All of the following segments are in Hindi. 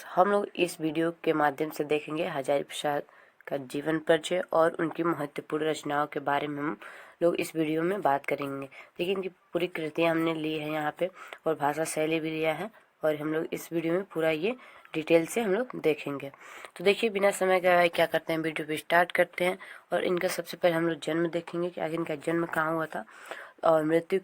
हम लोग इस वीडियो के माध्यम से देखेंगे हजारी प्रसाद का जीवन परिचय और उनकी महत्वपूर्ण रचनाओं के बारे में हम लोग इस वीडियो में बात करेंगे। देखिए इनकी पूरी कृतियाँ हमने ली है यहाँ पे और भाषा शैली भी लिया है और हम लोग इस वीडियो में पूरा ये डिटेल से हम लोग देखेंगे। तो देखिए बिना समय गवाए क्या करते हैं, वीडियो पे स्टार्ट करते हैं। और इनका सबसे पहले हम लोग जन्म देखेंगे कि आखिर इनका जन्म कहाँ हुआ था और मृत्यु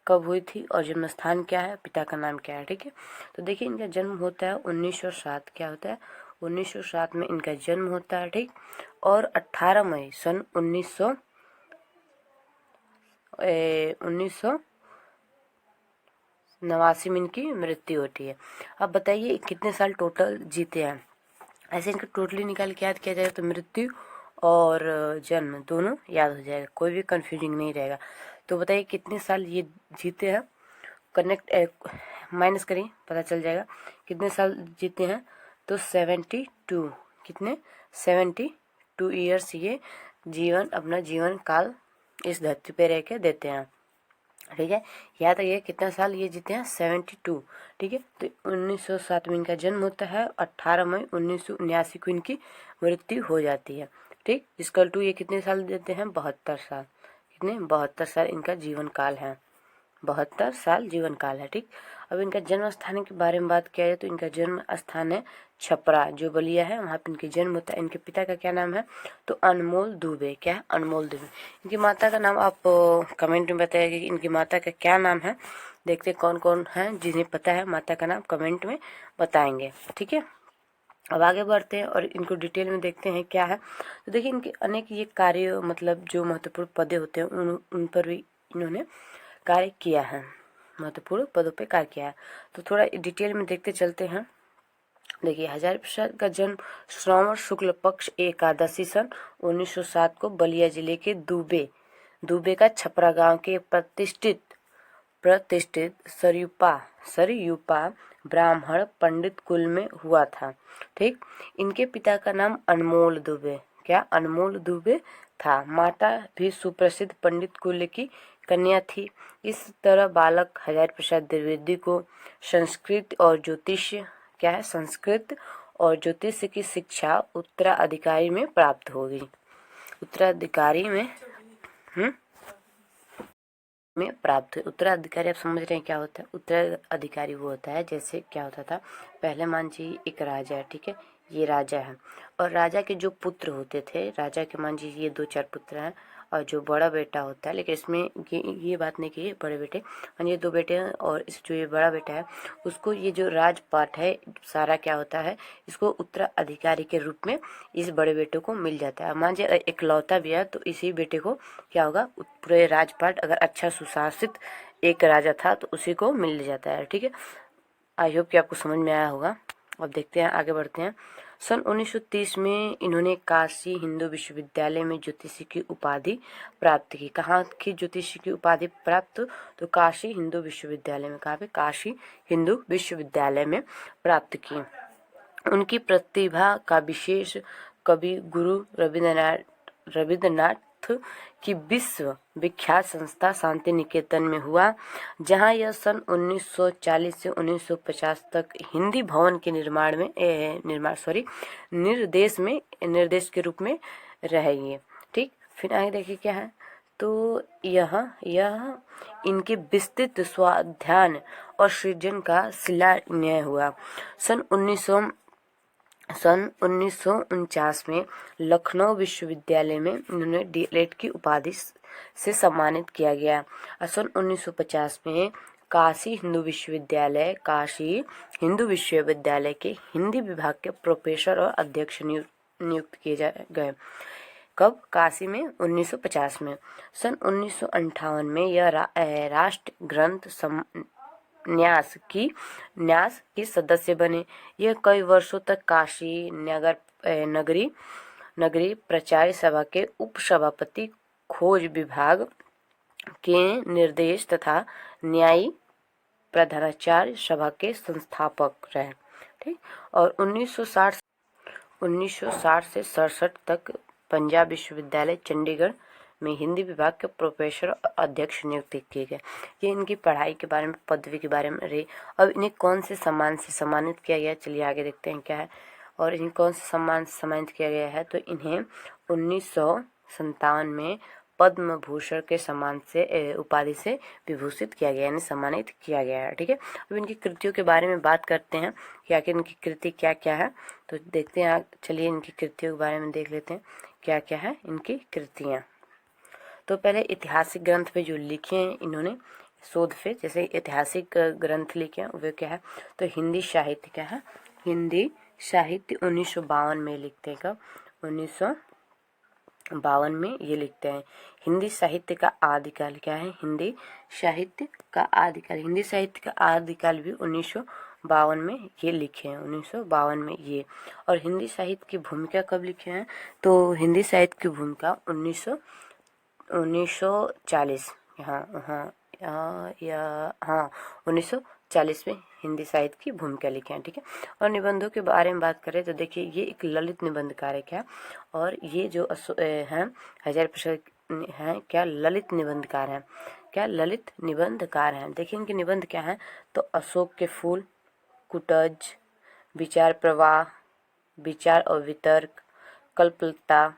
कब हुई थी और जन्म स्थान क्या है, पिता का नाम क्या है। ठीक है, तो देखिए इनका जन्म होता है 1907। क्या होता है? 1907 में इनका जन्म होता है। ठीक, और 18 मई सन 1989 में इनकी मृत्यु होती है। अब बताइए कितने साल टोटल जीते हैं। ऐसे इनका टोटली निकाल के याद किया जाएगा तो मृत्यु और जन्म दोनों याद हो जाएगा, कोई भी कंफ्यूजिंग नहीं रहेगा। तो बताइए कितने साल ये जीते हैं, कनेक्ट माइनस करिए पता चल जाएगा कितने साल जीते हैं। तो 72, कितने 72 ईयर्स ये अपना जीवन काल इस धरती पे रह के देते हैं। ठीक है, याद रखिए कितना साल ये जीते हैं, 72। ठीक है, तो 1907 में इनका जन्म होता है, 18 मई 1979 को इनकी मृत्यु हो जाती है। ठीक, इसकल टू ये कितने साल देते हैं, 72 साल। कितने, 72 साल इनका जीवन काल है, 72 साल जीवन काल है। ठीक, अब इनका जन्म स्थान के बारे में बात किया जाए तो इनका जन्म स्थान है छपरा, जो बलिया है, वहाँ पे इनके जन्म होता है। इनके पिता का क्या नाम है, तो अनमोल दुबे। क्या है, अनमोल दुबे। इनकी माता का नाम आप कमेंट में बताइएगा कि इनकी माता का क्या नाम है। देखते कौन कौन है जिन्हें पता है माता का नाम, कमेंट में बताएंगे। ठीक है, अब आगे बढ़ते हैं और इनको डिटेल में देखते हैं क्या है। तो देखिए इनके अनेक ये कार्य, मतलब जो महत्वपूर्ण पदे होते हैं उन पर भी इन्होंने कार्य किया है, महत्वपूर्ण पदों पे कार्य किया है। तो थोड़ा डिटेल में देखते चलते हैं। देखिए हजारी प्रसाद का जन्म श्रावण शुक्ल पक्ष एकादशी सन 1907 को बलिया जिले के दुबे का छपरा गांव के प्रतिष्ठित सरयूपा ब्राह्मण पंडित कुल में हुआ था। ठीक, इनके पिता का नाम अनमोल दुबे, क्या अनमोल दुबे था। माता भी सुप्रसिद्ध पंडित कुल की कन्या थी। इस तरह बालक हजारी प्रसाद द्विवेदी को संस्कृत और ज्योतिष की शिक्षा उत्तराधिकारी में प्राप्त होगी। उत्तराधिकारी उत्तराधिकारी आप समझ रहे हैं क्या होता है। उत्तराधिकारी वो होता है, जैसे क्या होता था पहले, मान जी एक राजा है, ठीक है, ये राजा है और राजा के जो पुत्र होते थे, राजा के मान जी ये 2-4 पुत्र हैं और जो बड़ा बेटा होता है, लेकिन इसमें ये बात नहीं कि बड़े बेटे, और ये 2 बेटे हैं और इस जो ये बड़ा बेटा है उसको ये जो राजपाट है सारा क्या होता है, इसको उत्तराधिकारी के रूप में इस बड़े बेटे को मिल जाता है। मान लीजिए इकलौता भी है तो इसी बेटे को क्या होगा, पूरे राजपाट, अगर अच्छा सुशासित एक राजा था तो उसी को मिल जाता है। ठीक है, आई होप कि आपको समझ में आया होगा। अब देखते हैं, आगे बढ़ते हैं। सन 1930 में इन्होंने काशी हिंदू विश्वविद्यालय में ज्योतिषी की उपाधि प्राप्त की। कहाँ की ज्योतिषी की उपाधि प्राप्त, तो काशी हिंदू विश्वविद्यालय में। कहाँ पे, काशी हिंदू विश्वविद्यालय में प्राप्त की। उनकी प्रतिभा का विशेष कवि गुरु रविन्द्रनाथ की विश्व विख्यात संस्था शांति निकेतन में हुआ, जहां यह सन 1940 से 1950 तक हिंदी भवन के निर्देश के रूप में रहेंगे। ठीक, फिर आगे देखिए क्या है, तो यह इनके विस्तृत स्वाध्याय और सृजन का शिलान्यास हुआ। सन 1949 में लखनऊ विश्वविद्यालय में उन्होंने डीएलएड की उपाधि से सम्मानित किया गया। सन 1950 में काशी हिंदू विश्वविद्यालय के हिंदी विभाग के प्रोफेसर और अध्यक्ष नियुक्त किए गए। कब, काशी में 1950 में। सन 1958 में यह राष्ट्र ग्रंथ न्यास की सदस्य बने। यह कई वर्षों तक काशी नगरी प्रचार सभा के उपसभापति, खोज विभाग के निर्देश तथा न्यायी प्रधानाचार्य सभा के संस्थापक रहे। ठीक, और 1960 से 67 तक पंजाब विश्वविद्यालय चंडीगढ़ में हिंदी विभाग के प्रोफेसर और अध्यक्ष नियुक्त किए गए। ये इनकी पढ़ाई के बारे में, पदवी के बारे में रही। अब इन्हें कौन से सम्मान से सम्मानित किया गया, चलिए आगे देखते हैं क्या है। और इन्हें कौन से सम्मान से सम्मानित किया गया है, तो इन्हें 1957 में पद्म भूषण के सम्मान से उपाधि से विभूषित किया गया, यानी सम्मानित किया गया है। ठीक है, अब इनकी कृतियों के बारे में बात करते हैं कि आखिर इनकी कृति क्या क्या है। तो देखते हैं, चलिए इनकी कृतियों के बारे में देख लेते हैं क्या क्या है इनकी कृतियाँ। तो पहले ऐतिहासिक ग्रंथ पे जो लिखे हैं इन्होंने शोध पे, जैसे ऐतिहासिक ग्रंथ लिखे हैं वे क्या है, तो हिंदी साहित्य क्या है, हिंदी साहित्य 1952 में लिखते हैं। कब, 1952 में ये लिखते हैं। हिंदी साहित्य का आदिकाल क्या है, हिंदी साहित्य का आदिकाल, हिंदी साहित्य का आदिकाल भी 1952 में ये लिखे हैं, 1952 में ये। और हिंदी साहित्य की भूमिका कब लिखे हैं, तो हिंदी साहित्य की भूमिका 1940, हाँ 1940 में हिंदी साहित्य की भूमिका लिखे हैं। ठीक है, और निबंधों के बारे में बात करें तो देखिए ये एक ललित निबंध कारक है, और ये जो हैं हजारी प्रसाद हैं क्या, ललित निबंधकार हैं, क्या ललित निबंधकार हैं। देखिए इनके निबंध क्या हैं, तो अशोक के फूल, कुटज, विचार प्रवाह, विचार और वितर्क, कल्पलता,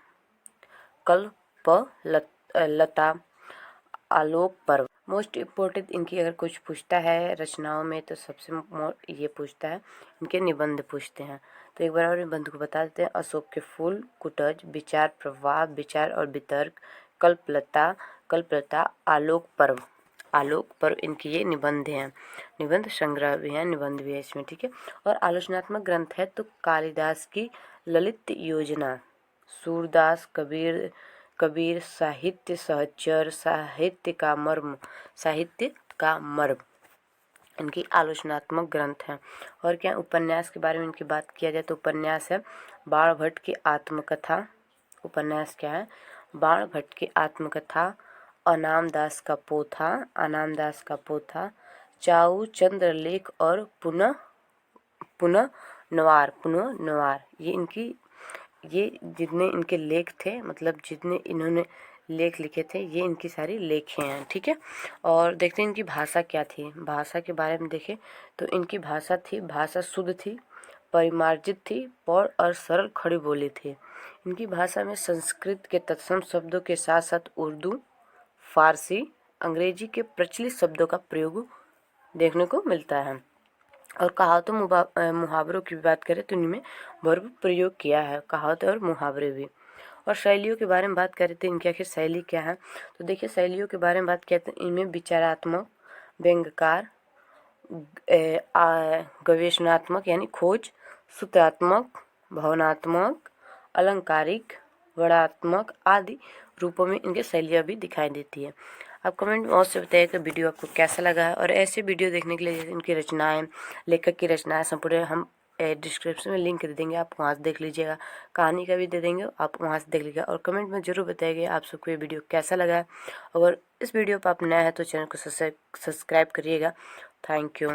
आलोक पर्व। मोस्ट इम्पोर्टेंट इनकी अगर कुछ पूछता है रचनाओं में तो सबसे ये पूछता है, इनके निबंध पूछते हैं। तो एक बार और निबंध को बता देते हैं। अशोक के फूल, कुटज, विचार प्रवाह, विचार और वितर्क, कल्पलता, आलोक पर्व। आलोक पर्व इनके ये निबंध हैं, निबंध संग्रह भी हैं, निबंध भी है इसमें। ठीक है, और आलोचनात्मक ग्रंथ है तो कालिदास की ललित योजना, सूरदास, कबीर साहित्य सहचर, साहित्य का मर्म इनकी आलोचनात्मक ग्रंथ हैं। और क्या उपन्यास के बारे में इनकी बात किया जाए तो उपन्यास है बाणभट्ट की आत्मकथा। उपन्यास क्या है, बाणभट्ट की आत्मकथा, अनामदास का पोथा, चाऊ चंद्रलेख और पुनः नवार। ये जितने इनके लेख थे, मतलब जितने इन्होंने लेख लिखे थे, ये इनकी सारी लेखें हैं। ठीक है, और देखते हैं इनकी भाषा क्या थी। भाषा के बारे में देखें तो इनकी भाषा शुद्ध थी, परिमार्जित थी, पौर और सरल खड़ी बोली थी। इनकी भाषा में संस्कृत के तत्सम शब्दों के साथ साथ उर्दू, फारसी, अंग्रेजी के प्रचलित शब्दों का प्रयोग देखने को मिलता है। और कहावतों मुहावरों की बात करें तो इनमें भरपूर प्रयोग किया है, कहावतें और मुहावरे भी। और शैलियों के बारे में बात करें तो इनकी आखिर शैली क्या है, तो देखिए शैलियों के बारे में बात किया तो इनमें विचारात्मक, व्यंग्यकार, गवेषणात्मक यानी खोज, सूत्रात्मक, भावनात्मक, अलंकारिक, वर्णात्मक आदि रूपों में इनके शैलियाँ भी दिखाई देती है। आप कमेंट में अवश्य बताइए कि वीडियो आपको कैसा लगा है, और ऐसे वीडियो देखने के लिए जैसे इनकी रचनाएं, लेखक की रचनाएं संपूर्ण हम डिस्क्रिप्शन में लिंक दे देंगे, आप वहाँ से देख लीजिएगा। कहानी का भी दे देंगे, आप वहाँ से देख लीजिएगा। और कमेंट में ज़रूर बताइएगा आप सबको ये वीडियो कैसा लगा है। अगर इस वीडियो पर आप नया है तो चैनल को सब्सक्राइब करिएगा। Thank you.